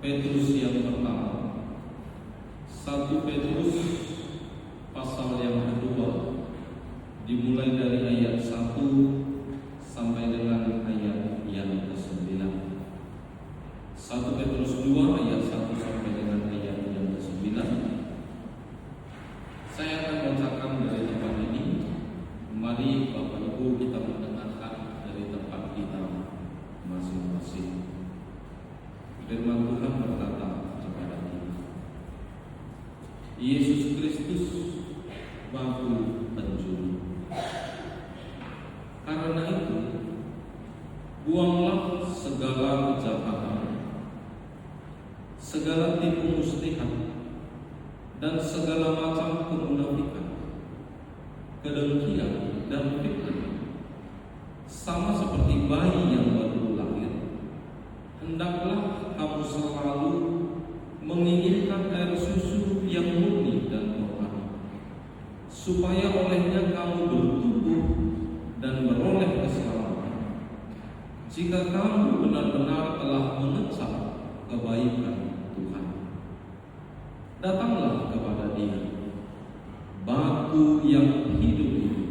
Petrus yang pertama, 1 Petrus pasal yang kedua, dimulai dari ayat 1 sampai dengan ayat yang ke-9. 1 Petrus 2 ayat 1 sampai dengan ayat yang ke-9. Saya akan bacakan dari tempat ini. Mari Bapak Ibu kita mendengarkan dari tempat kita masing-masing. Firman Tuhan berkata kepada kita, Yesus Kristus batu penjuru. Karena itu, buanglah segala kejahatan, segala tipu muslihat, dan segala macam kemunafikan, kedengkian dan fitnah. Sama seperti bayi yang baru lahir, hendaklah kamu selalu menginginkan air susu yang murni dan rohani, supaya olehnya kamu bertumbuh dan beroleh keselamatan, jika kamu benar-benar telah mengecap kebaikan Tuhan. Datanglah kepada Dia, batu yang hidup itu,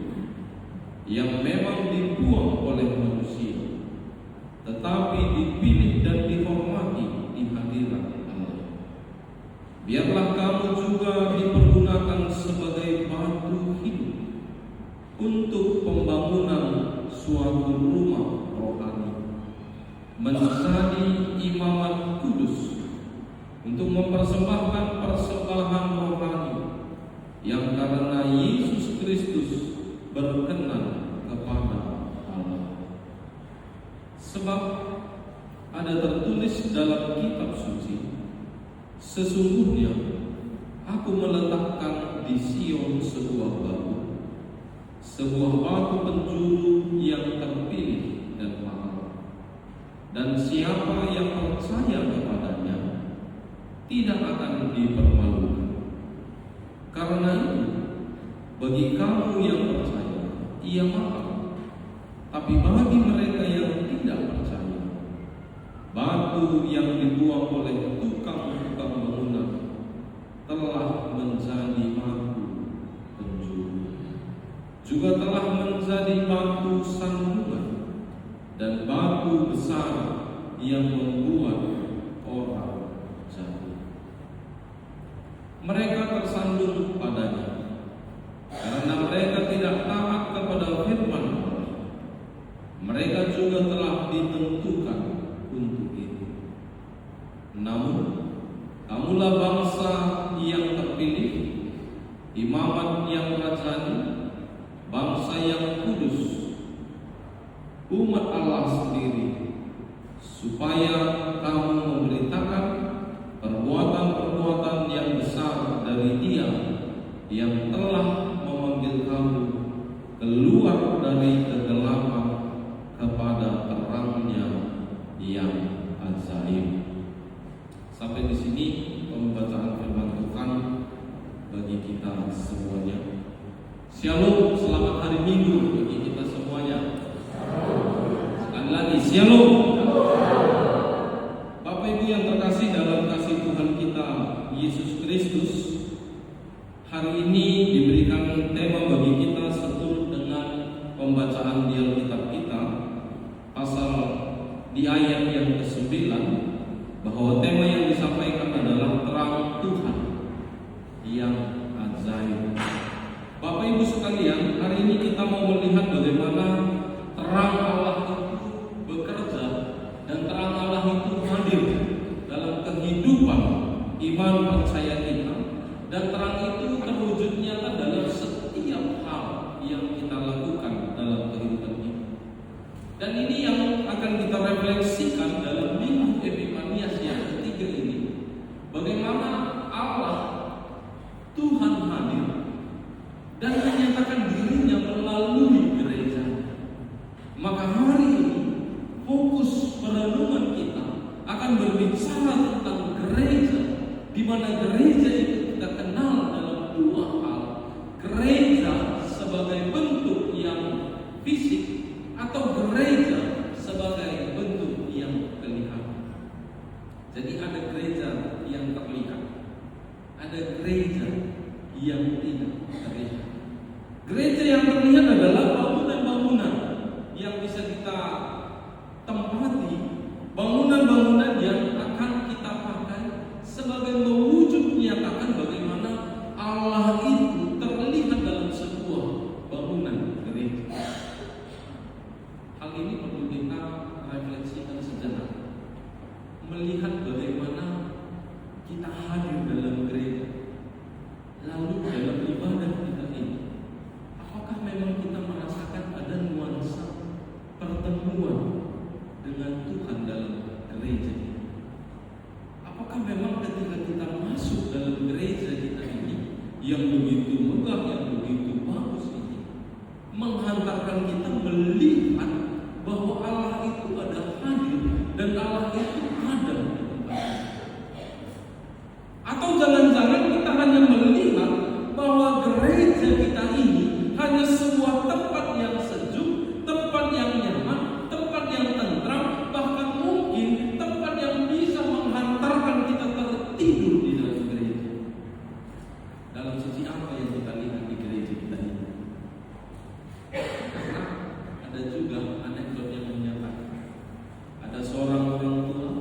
yang memang dibuang oleh manusia, tetapi dipilih dan dihormati di hadirat Allah. Biarlah kamu juga dipergunakan sebagai batu hidup untuk pembangunan suatu rumah rohani, menjadi imamat kudus, untuk mempersembahkan persembahan rohani yang karena Yesus Kristus berkenan kepada Allah. Sebab ada tertulis dalam kitab suci, sesungguhnya aku meletakkan di Sion sebuah batu penjuru yang terpilih dan mahal, dan siapa yang percaya kepadanya tidak akan dipermalukan. Karena itu, bagi kamu yang percaya, ia mahal. Tapi bagi mereka yang tidak percaya, batu yang dibuang oleh tukang-tukang bangunan telah menjadi batu penjuru, juga telah menjadi batu sandungan dan batu besar yang membuat orang jatuh. Mereka tersandung padanya karena mereka tidak taat kepada firman Allah. Mereka juga telah ditentukan untuk itu. Namun, kamulah bangsa yang terpilih, imamat yang rajani, bangsa yang kudus, umat Allah sendiri, supaya kamu memberitakan perbuatan-perbuatan yang besar dari Dia yang telah memanggil kamu keluar dari kegelapan kepada terangnya yang ajaib. Sampai di sini pembacaan firman Tuhan bagi kita semuanya. Shalom, selamat hari Minggu bagi kita semuanya. Sekali lagi, shalom. Bapak Ibu yang terkasih dalam kasih Tuhan kita Yesus Kristus, hari ini diberikan tema bagi kita seturut dengan pembacaan di Alkitab kita, pasal di ayat yang ke-9, bahwa tema yang disampaikan adalah terang Tuhan yang ajaib. Bapak Ibu sekalian, hari ini kita mau melihat bagaimana terang Allah itu bekerja dan terang Allah itu hadir dalam kehidupan iman percaya kita, dan terang itu terwujud nyata dalam setiap hal yang kita lakukan dalam kehidupan kita. Dan ini yang akan kita refleksikan dalam Minggu Epifanias yang ketiga ini. Bagaimana Allah Tuhan hadir dan menyatakan dirinya melalui gereja. Maka hari ini fokus perenungan kita akan berbicara tentang gereja, di mana gereja itu kita kenal dalam dua hal. Gereja sebagai bentuk yang fisik atau gereja sebagai bentuk yang kelihatan. Jadi ada gereja yang terlihat, ada gereja yang tidak terlihat. Gereja yang terlihat adalah bangunan-bangunan yang bisa kita tempati, bangunan-bangunan yang akan kita pakai sebagai mewujud menyatakan bagaimana Allah itu terlihat dalam sebuah bangunan gereja. Hal ini perlu kita refleksikan sejenak, melihat bagaimana kita hadir dalam gereja, lalu dalam ibadah kita ini, apakah memang kita merasakan ada nuansa pertemuan dengan Tuhan dalam gereja ini? Apakah memang ketika kita masuk dalam gereja kita ini yang begitu megah, yang begitu bagus ini, menghantarkan kita melihat bahwa Allah itu ada hadir dan Allah itu ada di tempat ini? Atau jangan-jangan kita hanya melihat bahwa gereja kita ini hanya sebuah tempat yang sejuk, tempat yang nyaman, tempat yang tentram, bahkan mungkin tempat yang bisa menghantarkan kita tertidur di dalam gereja. Dalam sisi apa yang kita lihat di gereja kita ini? Karena ada juga anekdot yang menyatakan ada seorang orang tua,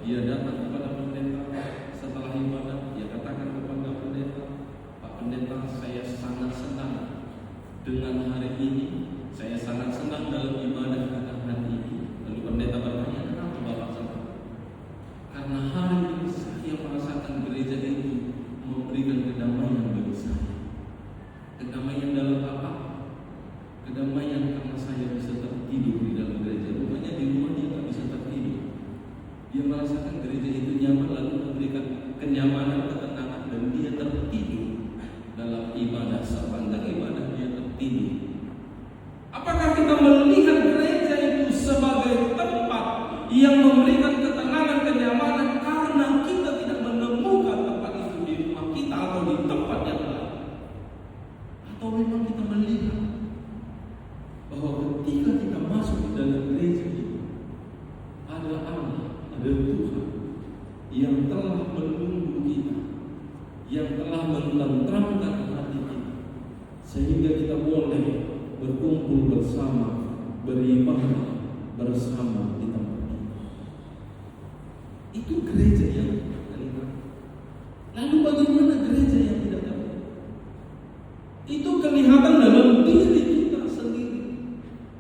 dia datang kepada pendeta setelah ibadah, dia katakan kepada pendeta, Pak Pendeta, saya sangat senang dengan hari ini, saya sangat senang dalam ibadah dengan hari ini. Lalu pendeta bertanya, kenapa Bapak senang? Karena hari ini saya merasakan gereja itu memberikan kedamaian bagi saya. Kedamaian dalam apa? Kedamaian karena saya bisa tertidur di dalam gereja. Rupanya di rumah dia tak bisa tertidur. Dia merasakan gereja itu nyaman, lalu memberikan kenyamanan, ketenangan, dan dia tertidur dalam ibadah. Sepanjang ibadah dia tertidur. Apakah kita melihat gereja itu sebagai tempat yang memberikan ketenangan, kenyamanan karena kita tidak menemukan tempat itu di rumah kita atau di tempat yang lain? Atau memang kita melihat bahwa ketika kita masuk di dalam gereja itu ada Allah, ada Tuhan yang telah menunggu kita, yang telah menenteramkan hati kita, sehingga kita boleh berkumpul bersama, beribadah bersama di tempat ini. Itu gereja yang terlihat. Lalu bagaimana gereja yang tidak terlihat? Itu kelihatan dalam diri kita sendiri,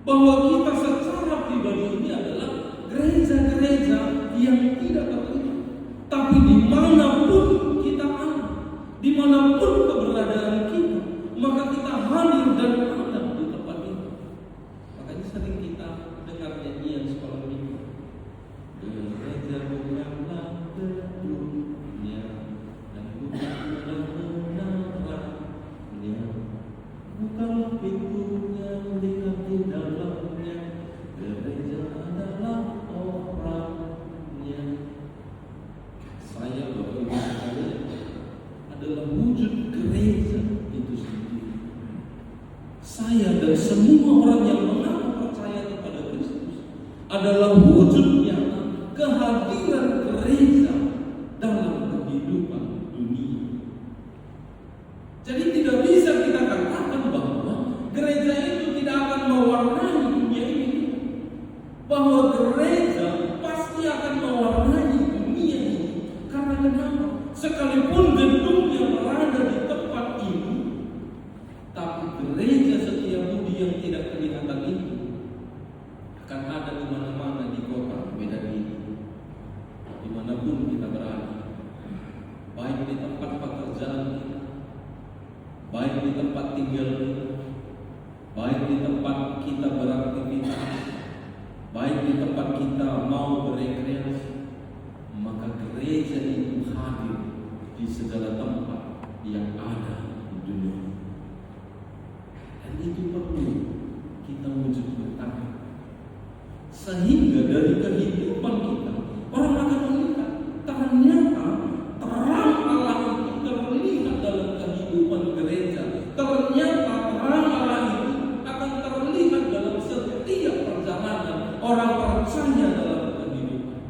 bahwa kita secara pribadi ini adalah gereja-gereja yang tidak terlihat. Tapi dimanapun kita ada, dimanapun keberadaan kita, maka kita hadir dan ada di tempat itu. Makanya sering kita dengar nyanyian sekolah minggu, gereja bukanlah gedungnya dan bukanlah menaranya, bukanlah pintunya, lihat di dalamnya, gereja adalah orangnya. Saya Bapak Ibu sekalian adalah wujud gereja itu sendiri. Saya dan semua orang yang mengaku percaya kepada Kristus adalah wujud nyata kehadiran gereja dalam kehidupan dunia. Jadi tidak bisa kita katakan bahwa gereja itu tidak akan mewarnai dunia ini, bahwa gereja pasti akan mewarnai dunia ini. Karena kenapa? Sekalipun gedung yang berada di tempat ini, tapi gereja setia budi yang tidak kelihatan itu akan ada di mana-mana di kota Medan ini, dimanapun kita berada, baik di tempat pekerjaan kita, baik di tempat tinggal kita, baik di tempat kita beraktivitas, baik di tempat kita mau berekreasi, maka gereja itu hadir di segala tempat yang ada di dunia. Dan itu perlu kita wujud bertahan, sehingga dari kehidupan kita orang akan melihat ternyata terang Allah itu terlihat dalam kehidupan gereja. Ternyata terang Allah itu akan terlihat dalam setiap perjalanan orang percaya dalam kehidupan.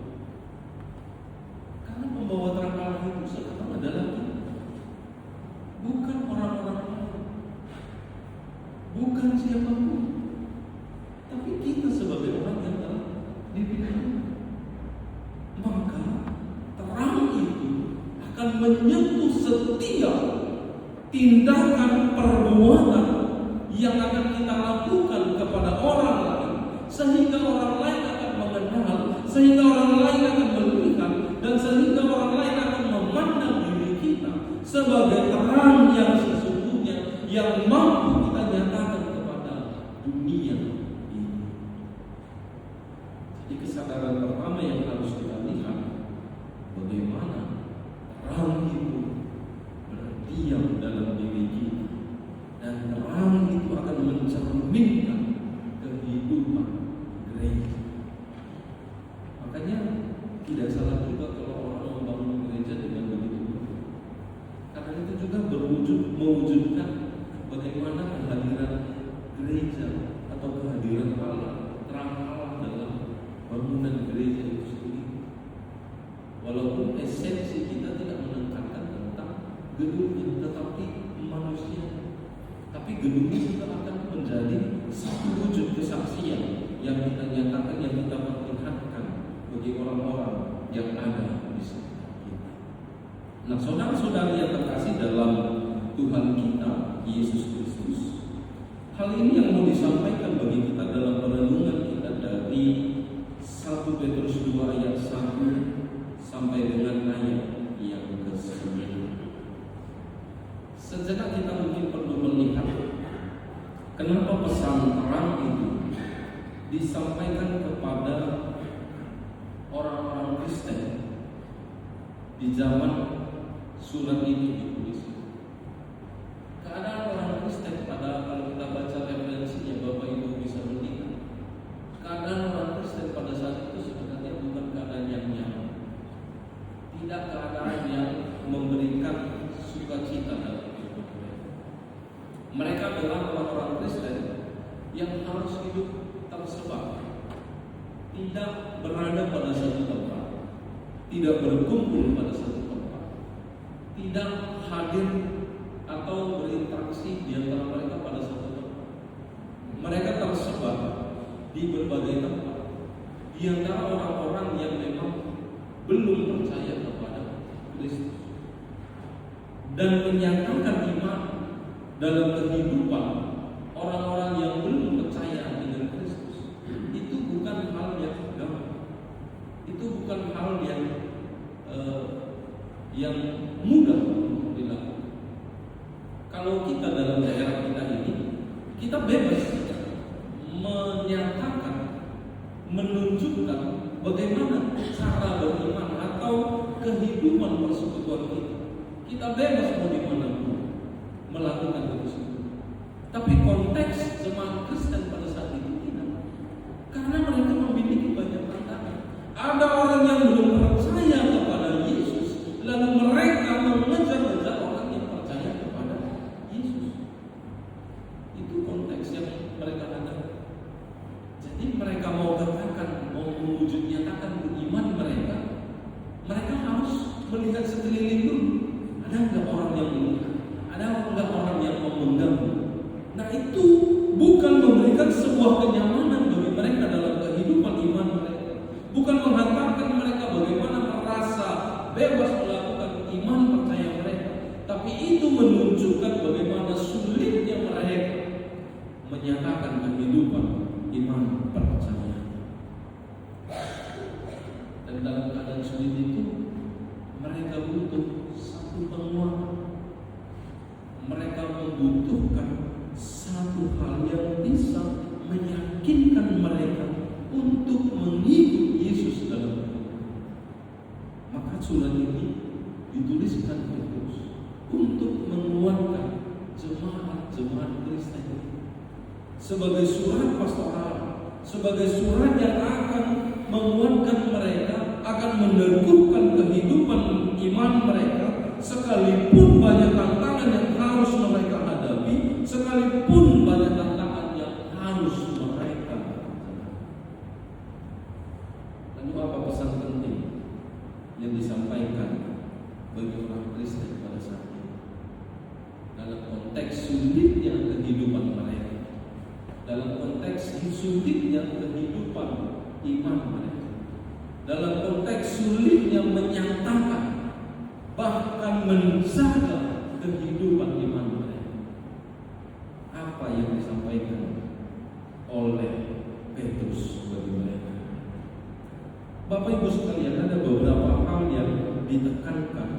bukan siapapun, tapi kita sebagai orang yang telah dipilih. Maka terang itu akan menyentuh setiap tindakan perbuatan yang akan kita lakukan kepada orang lain, sehingga orang lain akan mengenal, sehingga orang lain akan melihat, dan sehingga orang lain akan memandang diri kita sebagai terang yang sesungguhnya yang mampu kita nyatakan kepada dunia ini. Jadi kesadaran pertama yang harus kita lihat, bagaimana terang itu berdiam dalam diri kita, dan terang itu akan mencerminkan kehidupan gereja. Makanya tidak salah juga kalau orang membangun gereja dengan begitu, karena itu juga mewujudkan bagaimana kehadiran gereja atau kehadiran Allah, terang Allah dalam bangunan gereja itu sendiri. Walaupun esensi kita tidak menekankan tentang gedungnya, tetapi manusia. Tapi gedungnya juga akan menjadi satu wujud kesaksian yang kita nyatakan, yang kita perlihatkan bagi orang-orang yang ada di sekitar kita. Nah, saudara-saudari yang terkasih dalam Tuhan kita Yesus Kristus, hal ini yang mau disampaikan bagi kita dalam perenungan kita dari 1 Petrus 2 ayat 1 sampai dengan ayat yang ke-9. Sejenak kita mungkin perlu melihat kenapa pesan terang itu disampaikan kepada orang-orang Kristen di zaman surat ini ditulis. Keadaan orang Kristen pada, kalau kita baca referensinya, Bapak Ibu bisa melihat keadaan orang Kristen pada saat itu sebenarnya bukan keadaan yang nyaman, tidak keadaan yang memberikan sukacita dalam hidup mereka. Mereka adalah orang-orang Kristen yang harus hidup tersebar, tidak berada pada satu tempat, tidak berkumpul pada satu tempat, tidak hadir atau berinteraksi di antara mereka pada satu tempat. Mereka tersebar di berbagai tempat, di antara orang-orang yang memang belum percaya kepada Kristus, dan menyatakan iman dalam kehidupan orang-orang yang belum percaya dengan Kristus itu bukan hal yang gampang, itu bukan hal yang mudah untuk dilakukan. Kalau kita dalam daerah kita ini, kita bebas menyatakan, menunjukkan bagaimana cara beriman atau kehidupan persekutuan kita. Kita bebas mau di mana pun melakukan itu semua. Tapi konteks jemaat Kristen pada saat itu tidak, karena mereka memiliki banyak tantangan. Ada orang yang belum percaya kepada Yesus, lalu mereka mengejar-ngejar orang yang percaya kepada Yesus. Itu konteks yang mereka hadapi. Jadi mereka mau katakan, mau mewujud nyatakan beriman mereka, mereka harus melihat sekeliling dulu. Ada enggak orang yang melihat? Ada enggak orang yang mau mengganggu? Nah, itu bukan memberikan sebuah kenyamanan bagi mereka dalam kehidupan iman mereka, bukan menghantarkan mereka bagaimana merasa bebas melakukan iman percaya mereka, tapi itu menunjukkan bagaimana sulitnya mereka menyatakan kehidupan iman percaya. Dan dalam keadaan sulit itu mereka butuh satu penguatan. Mereka membutuhkan satu hal yang bisa meyakinkan mereka untuk mengikut Yesus dalam hidup. Maka surat ini dituliskan Petrus untuk menguatkan jemaat-jemaat Kristen sebagai surat pastoral, sebagai surat yang akan menguatkan mereka, akan meneguhkan kehidupan iman mereka, sekalipun banyak tantangan yang harus mereka hadapi, sekalipun banyak tantangan yang harus mereka hadapi. Lalu apa pesan penting yang disampaikan bagi orang Kristen pada saat ini dalam konteks sulitnya kehidupan mereka? dalam konteks sulitnya kehidupan iman mereka, dalam konteks sulitnya menyatakan bahkan menjaga kehidupan iman mereka. Apa yang disampaikan oleh Petrus bagi mereka? Bapak Ibu sekalian, ada beberapa hal yang ditekankan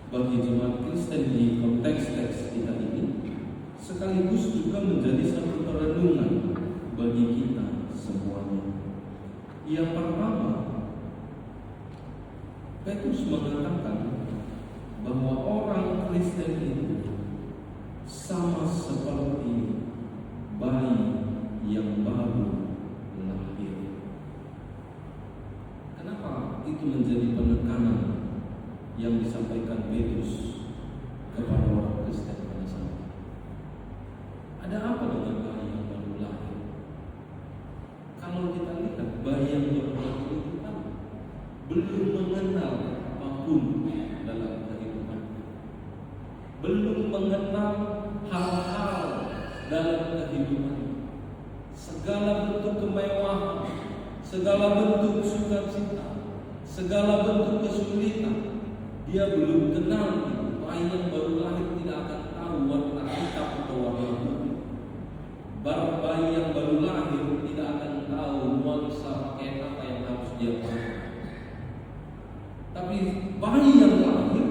bagi jemaat Kristen di konteks teks kita ini, sekaligus juga menjadi satu perenungan bagi kita semuanya. Yang pertama, Petrus mengatakan bahwa orang Kristen itu sama seperti bayi yang baru lahir. Kenapa itu menjadi penekanan yang disampaikan Petrus kepada orang Kristen pada saat itu? Ada apa dengan bayi yang baru lahir? Kalau kita lihat bayi yang baru lahir itu kan belum mengenal apapun dalam kehidupan, belum mengenal hal-hal dalam kehidupan, segala bentuk kemewahan, segala bentuk sukacita, segala bentuk kesulitan, dia belum kenal. Bayi yang baru lahir tidak akan tahu warna hitam atau warna putih. Bayi yang baru lahir tidak akan tahu nuansa pakaian apa yang harus dia pakai. Tapi bayi yang lahir,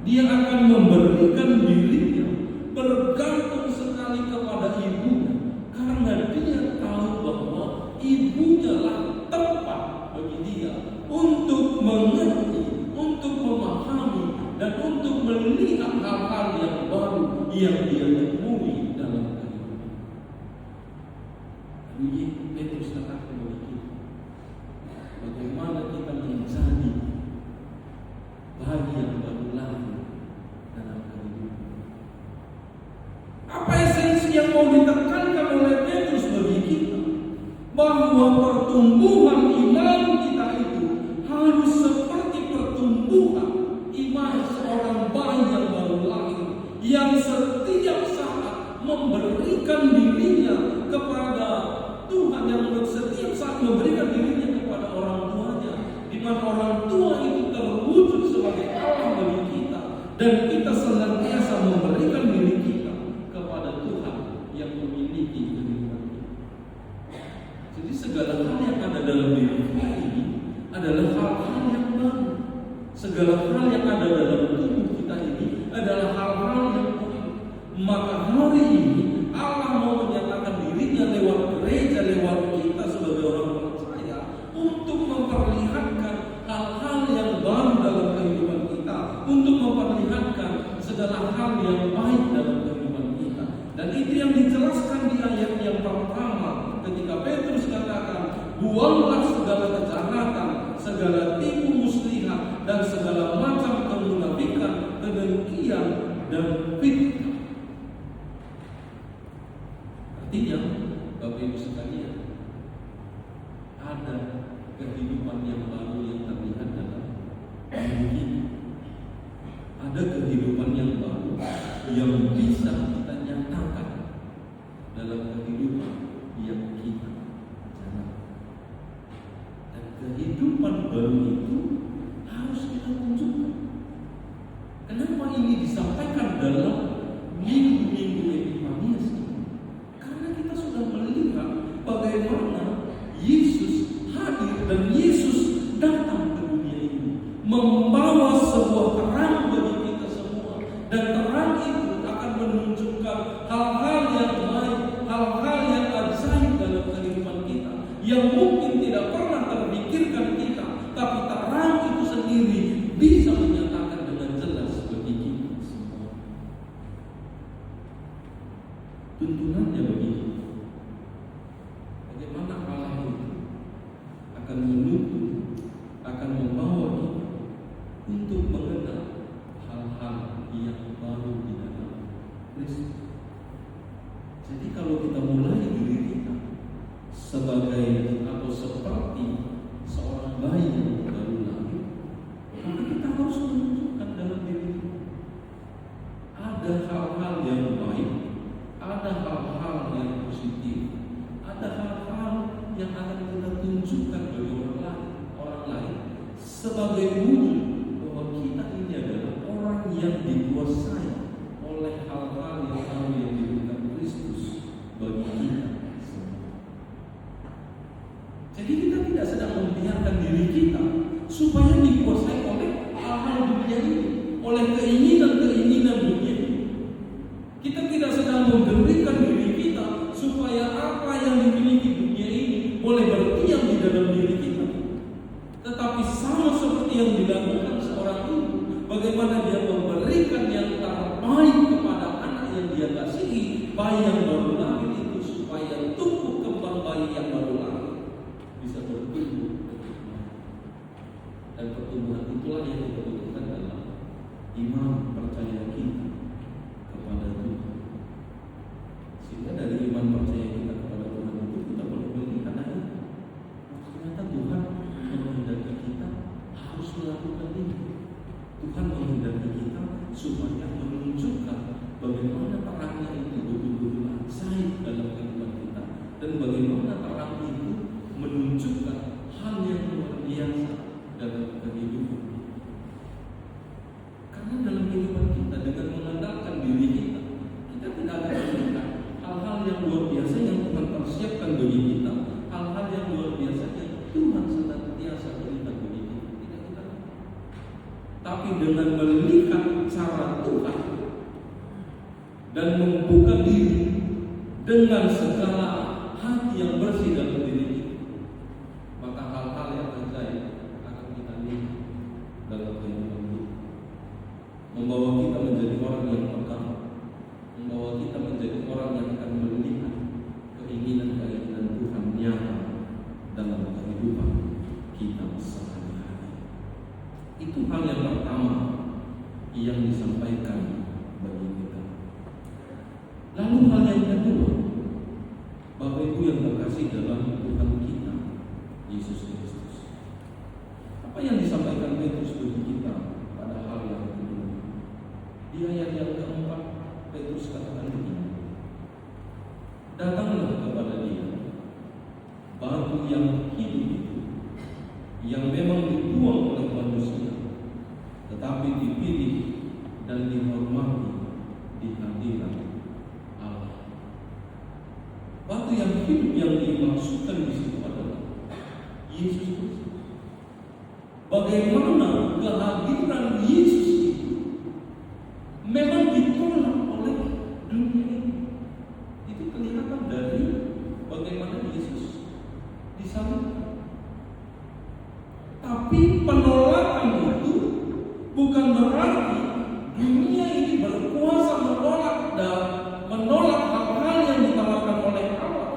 dia akan memberikan dirinya bergantung sekali kepada ibunya, karena dia tahu bahwa ibunya lah tempat bagi dia untuk mengerti, untuk memahami, dan untuk melihat hal-hal yang baru yang dia temui dalam kehidupan. Lalu Petrus katakan begitu, bagaimana kita menjadi bayi yang baru lahir dalam kehidupan. Apa esensi yang mau ditekankan oleh Petrus bagi kita? Bahwa pertumbuhan iman kita itu harus seperti pertumbuhan iman seorang bayi yang baru lahir, yang setiap saat memberikan dirinya kepada Tuhan, yang setiap saat memberikan dirinya kepada orang tuanya, di mana orang tua itu terwujud sebagai Allah bagi kita, dan kita senantiasa memberikan diri kita kepada Tuhan yang memiliki kehidupan kita. Jadi segala hal yang ada dalam diri kita ini adalah hal-hal yang baru. Segala hal yang ada dalam tubuh kita ini adalah hal-hal yang baru. Maka hari ini Allah mau menyatakan dirinya lewat gereja, lewat kita sebagai orang percaya, untuk memperlihatkan hal-hal yang baru dalam kehidupan kita, untuk memperlihatkan segala hal yang baik dalam kehidupan kita. Dan itu yang dijelaskan di ayat yang pertama ketika Petrus katakan, buanglah segala kejahatan, segala tipu muslihat, dan segala macam kemunafikan, kedengkian, dan fitnah. Artinya, Bapak Ibu sekalian, ada kehidupan yang baru yang terlihat dalam diri kita. Ada kehidupan yang baru yang bisa kita nyatakan dalam kehidupan yang kita jalani. Dan kehidupan baru itu harus kita tunjukkan. Kenapa ini disampaikan dalam minggu-minggu Epifanias ini? Karena kita sudah melihat bagaimana Yesus hadir dan Yesus datang ke dunia ini, membawa sebuah terang bagi kita semua, dan terang itu akan menunjukkan hal-hal yang baik, hal-hal yang ajaib dalam kehidupan kita, yang mungkin tidak pernah terpikirkan kita, tapi terang itu sendiri bisa menyatakan dengan jelas bagi kita semua. Tuntunannya begini, bagaimana Allah itu akan menuntun, akan membawa kita untuk mengenal hal-hal yang baru di dalam Kristus. Jadi kalau kita mulai diri kita sebagai atau seperti seorang bayi yang baru lahir, maka kita harus menunjukkan dalam diri kita ada hal-hal yang baik, ada hal-hal yang positif, sebagai wujud bahwa kita ini adalah orang yang dikuasai oleh hal-hal yang diberikan Kristus bagi kita semua. Jadi kita tidak sedang membiarkan diri kita supaya dikuasai oleh hal-hal dunia ini, oleh keinginan-keinginan dunia ini. Kita tidak sedang memberikan diri kita supaya apa yang dimiliki dunia ini boleh berdiam di dalam diri kita. Tetapi sama seperti yang dilakukan seorang ibu, bagaimana dia memberikan yang terbaik kepada anak yang dia kasihi, bayi yang baru lahir itu, supaya tumbuh kembang bayi yang baru lahir bisa bertumbuh. Dan pertumbuhan itulah yang kita butuhkan dalam iman percaya kita kepada Tuhan. Sehingga dari iman percaya kita kepada Tuhan itu kita perlu melihat ternyata Tuhan menghendaki kita harus melakukan ini. Tuhan menghendaki kita supaya menunjukkan bagaimana terangnya itu betul-betul ajaib dalam kehidupan kita, dan bagaimana terang itu menunjukkan hal yang luar biasa dalam kehidupan. Karena dalam kehidupan kita dengan mengandalkan diri kita, kita tidak akan melihat hal-hal yang luar biasa yang Tuhan persiapkan bagi kita, hal-hal yang luar biasa yang Tuhan senantiasa berikan bagi kita. Tidak kita. Tapi dengan melihat cara Tuhan dan membuka diri dengan segala hati yang bersih dalam diri kita, maka hal-hal yang ajaib akan kita lihat dalam kehidupan kita, membawa kita menjadi orang yang peka, membawa kita menjadi orang yang akan melihat keinginan-keinginan Tuhan nyata dalam kehidupan kita sehari-hari. Itu hal yang pertama yang disampaikan bagi kita. Lalu hal yang kedua, Bapak Ibu yang terkasih dalam Tuhan kita Yesus Kristus, apa yang disampaikan Petrus bagi kita pada hal yang kedua? Di ayat yang keempat, Petrus katakan begini, datanglah kepada Dia, batu yang hidup itu, yang memang dibuang oleh manusia, tetapi dipilih dan dihormati di hadirat Allah. Batu yang hidup yang dimaksudkan di situ adalah Yesus Kristus. Bagaimana kehadiran Yesus itu memang ditolak oleh dunia ini. Itu kelihatan dari bagaimana Yesus disalibkan. Tapi penolakan itu bukan berarti dunia ini berkuasa menolak hal-hal yang ditawarkan oleh Allah.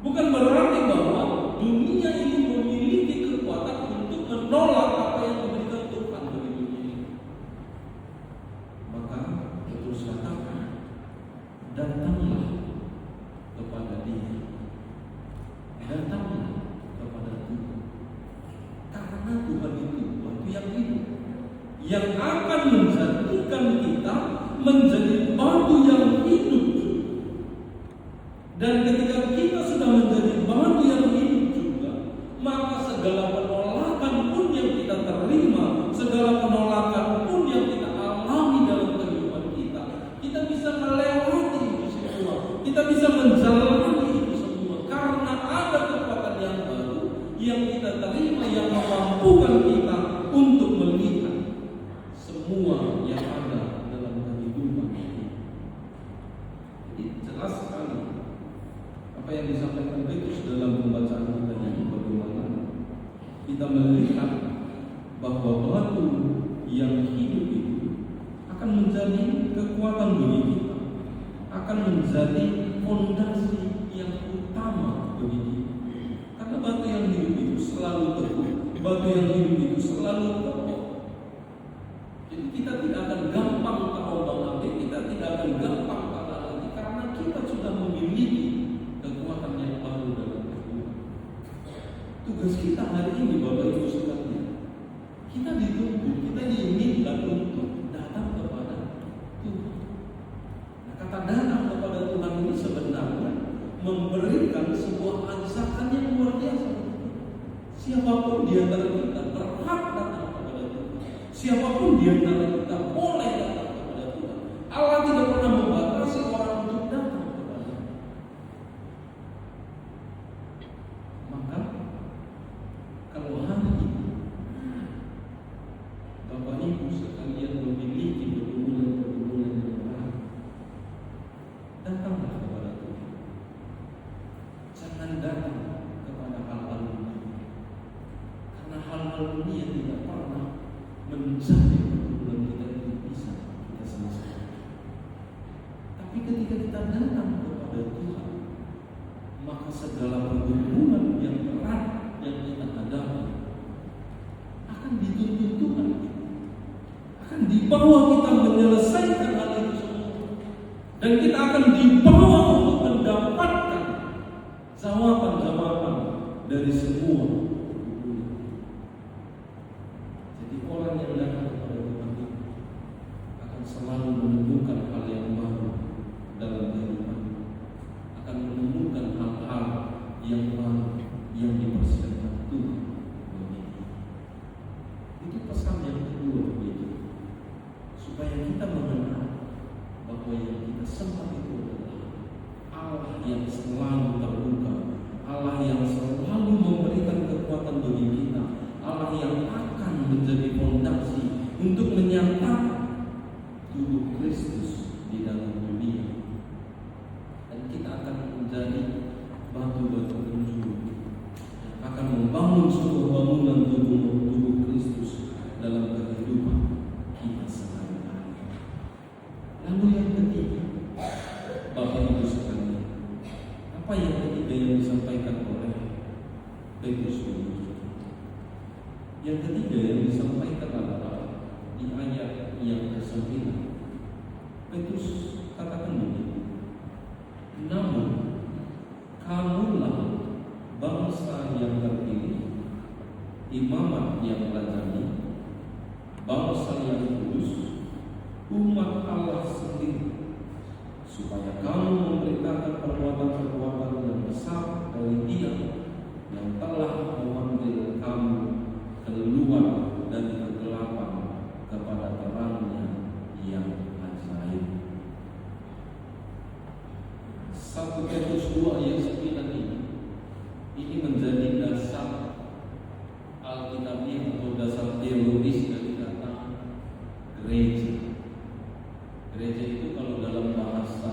Bukan berarti bahwa dunia ini memiliki kekuatan untuk menolak apa yang diberikan Tuhan bagi dunia ini. Maka terus katakan, datanglah kepada Dia, datanglah kepada Tuhan, karena Tuhan itu batu yang hidup, yang akan menjadikan kita menjadi batu yang hidup. Dan ketika kita sudah menjadi batu yang hidup juga, maka segala penolakan pun yang kita terima, segala penolakan pun yang kita alami dalam kehidupan kita, kita bisa melewati itu semua, kita bisa menjalani itu semua, karena ada kekuatan yang baru yang kita terima, yang memampukan kita untuk melihat semua yang ada dalam kehidupan kita. Jadi jelas sekali apa yang disampaikan Petrus dalam pembacaan kita ini, bagaimana kita melihat bahwa batu yang hidup itu akan menjadi kekuatan bagi kita, akan menjadi fondasi yang utama bagi kita. Karena batu yang hidup itu selalu teguh, batu yang hidup itu selalu kokoh. Jadi kita tidak akan gampang terombang-ambing, kita tidak akan gampang patah lagi, karena kita sudah memiliki kekuatan yang baru dalam kehidupan. Tugas kita hari ini, Bapak Ibu sekalian, kita dituntut, kita diinginkan untuk datang kepada Tuhan. Nah, kata datang kepada Tuhan ini sebenarnya memberikan sebuah ajakan yang luar biasa. Siapapun di antara kita berhak datang kepada Tuhan. Siapapun di antara kita boleh datang kepada Tuhan. Allah tidak pernah membatasi orang untuk datang kepada-Nya. Maka kalau hari ini Bapak Ibu sekalian memiliki pergumulan-pergumulan yang berat, datanglah kepada Tuhan. Jangan datang kepada hal-hal dunia, karena hal-hal dunia tidak pernah menjadi pergumulan kita itu bisa kita selesaikan. Tapi ketika kita datang kepada Tuhan, maka segala pergumulan yang berat yang kita hadapi akan dituntun Tuhan, akan dibawa kita menyelesaikan hal itu semua, dan kita akan dibawa untuk mendapatkan jawaban-jawaban dari semua pergumulan. Jadi orang yang datang kepada Tuhan itu akan selalu menemukan hal yang baru dalam kehidupan, akan menemukan hal-hal yang baru yang dipersiapkan Tuhan baginya. Itu pesan yang kedua begitu, supaya kita mengenal bahwa yang kita sembah itu adalah Allah yang selalu terbuka, Allah yang selalu memberikan kekuatan bagi kita, Allah yang akan menjadi fondasi untuk menyatakan tubuh Kristus di dalam dunia, dan kita akan menjadi batu-batu penjuru yang akan membangun sebuah bangunan tubuh Kristus dalam kehidupan kita sehari-hari. Lalu yang ketiga, Bapak Ibu sekalian, apa yang ketiga yang disampaikan oleh Petrus? Yang ketiga yang disampaikan adalah di ayat yang ke-9. Petrus katakan begini, namun kamulah bangsa yang terpilih, imamat yang rajani, bangsa yang kudus, umat Allah sendiri, supaya kamu memberitakan perbuatan-perbuatan yang besar dari Dia yang telah memanggil kamu keluar dari kegelapan kepada terang-Nya yang ajaib. 1 Petrus 2 ayat 9 ini menjadi dasar alkitabiah atau dasar teologis dari kata gereja. Gereja itu kalau dalam bahasa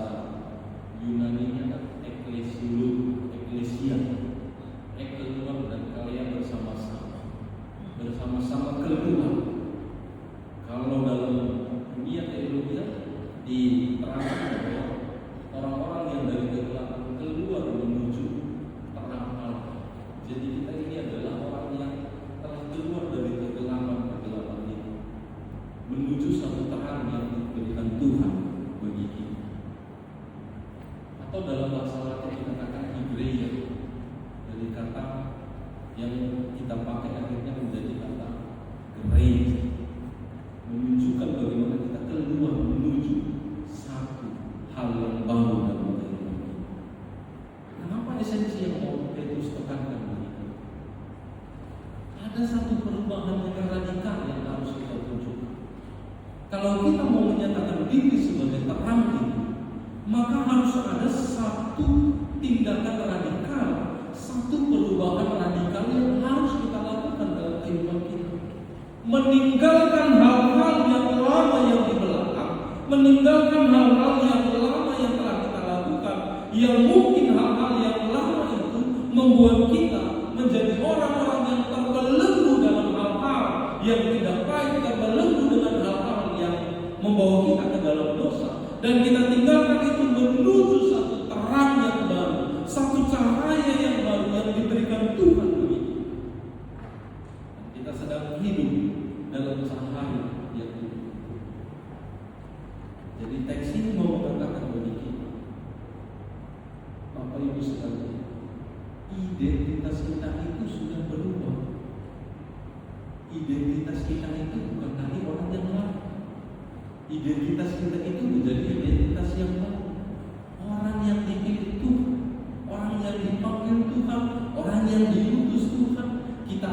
Yunani-nya eklesia, keluar dan kalian bersama-sama keluar. Kalau dalam dunia teologi diterangkan bahwa orang-orang yang dari kegelapan keluar menuju terang Allah. Jadi kita ini adalah orang yang telah keluar dari kegelapan itu menuju satu terang yang diberikan Tuhan bagi kita. Atau dalam bahasa Latin dikatakan Ibrea, dari kata yang kita pakai akhirnya menjadi kata gereja, menunjukkan bagaimana kita keluar menuju satu hal yang baru dalam kehidupan kita. Kenapa esensi yang mau Petrus tekankan ini? Ada satu perubahan yang radikal yang harus kita tunjukkan. Kalau kita mau menyatakan diri sebagai terang ini, maka harus ada satu tindakan radikal, satu perubahan radikal yang harus kita lakukan dalam kehidupan kita. Meninggalkan hal-hal yang lama yang di belakang, meninggalkan hal-hal yang lama yang telah kita lakukan, yang mungkin hal-hal yang lama itu membuat kita menjadi orang-orang yang terbelenggu dalam hal-hal yang tidak baik, terbelenggu dengan hal-hal yang membawa kita ke dalam dosa, dan kita tinggalkan itu menuju satu terang yang baru, satu cahaya yang baru yang diberikan Tuhan bagi kita. Kita sedang hidup dalam cahaya yang itu. Jadi teks ini mau mengatakan bagi kita, Bapak Ibu sekalian, identitas kita itu sudah berubah. Identitas kita itu bukan lagi orang yang lama. Identitas kita itu menjadi identitas yang baru. Orang yang dipilih Tuhan, orang yang dipanggil Tuhan, orang yang diutus Tuhan. Kita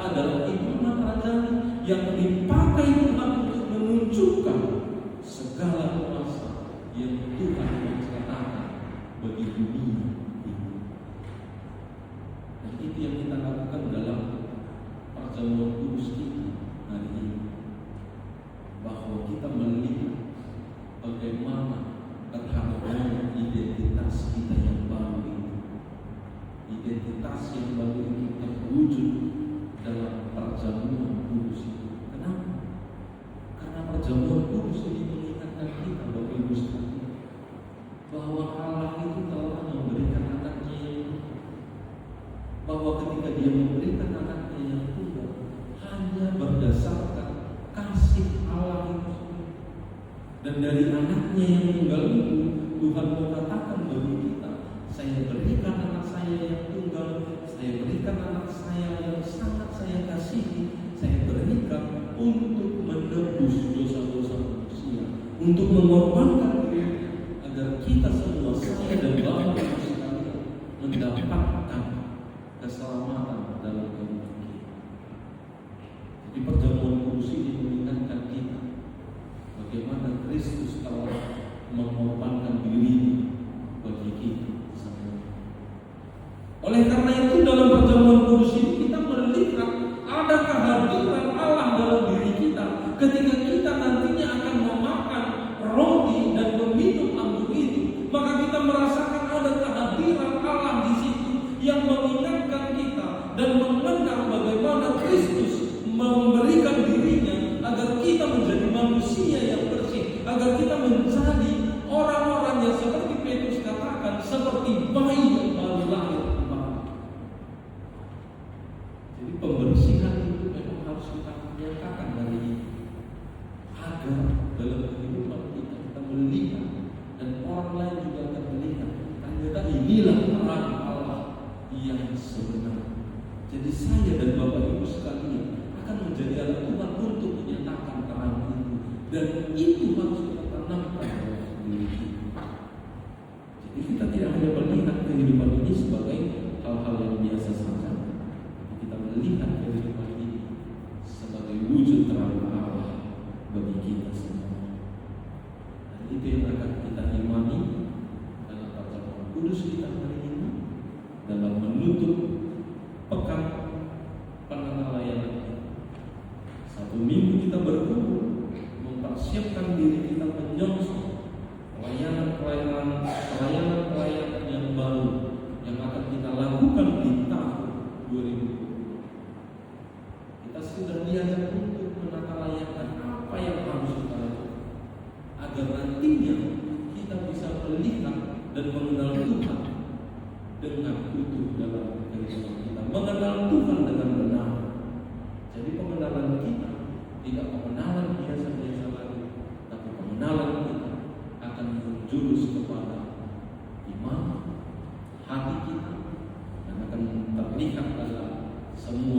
Dan dari anaknya yang tunggal itu, Tuhan mau katakan bagi kita, saya berikan anak saya yang tunggal, saya berikan anak saya yang sangat saya kasihi, saya berikan untuk menebus dosa-dosa manusia, untuk mengorbankan dirinya, agar kita semua, saya dan Bapak sekalian, mendapatkan keselamatan dalam kehidupan kita. Jadi perjamuan kudus ini mengingatkan kita bagaimana Kristus telah mengorbankan dirinya bagi kita semua. Oleh karena itu dalam perjamuan kudus ini kita melihat ada kehadiran Allah dalam diri kita. Ketika kita nantinya akan memakan roti dan meminum anggur itu, maka kita merasakan ada kehadiran Allah di situ yang mengingatkan kita dan mengenang bagaimana Kristus memberikan dirinya agar kita menjadi manusia yang bersih, agar kita menjadi orang-orang yang seperti Petrus katakan, seperti bayi yang baru lahir kembali. Jadi pembersihan itu memang harus kita nyatakan dari ini, agar dalam kehidupan kita melihat dan orang lain juga akan melihat ternyata inilah terang Allah yang sebenarnya. Jadi saya dan Bapak Ibu sekalian akan menjadi anak Tuhan untuk menyatakan terang itu, dan itu harus kita tanamkan dalam diri kita. Jadi kita tidak hanya melihat kehidupan ini sebagai hal-hal yang biasa saja, kita melihat kehidupan ini sebagai wujud terang Allah bagi kita semua. Dan itu yang akan kita imani dalam perjamuan kudus kita hari ini, dalam menutup pekan pengenalan. Satu minggu kita berkumpul, mempersiapkan diri kita menyongsong pelayanan yang baru yang akan kita lakukan di tahun 2020. Kita sudah diajak untuk menata-layakan apa yang harus kita lakukan, agar nantinya kita bisa melihat dan mengenal Tuhan dengan utuh dalam kehidupan kita, mengenal Tuhan dengan benar. Jadi pengenalan kita tidak pengenalan biasa-biasa lagi, tapi pengenalan kita akan menjurus kepada iman hati kita, dan akan terlihat dalam semua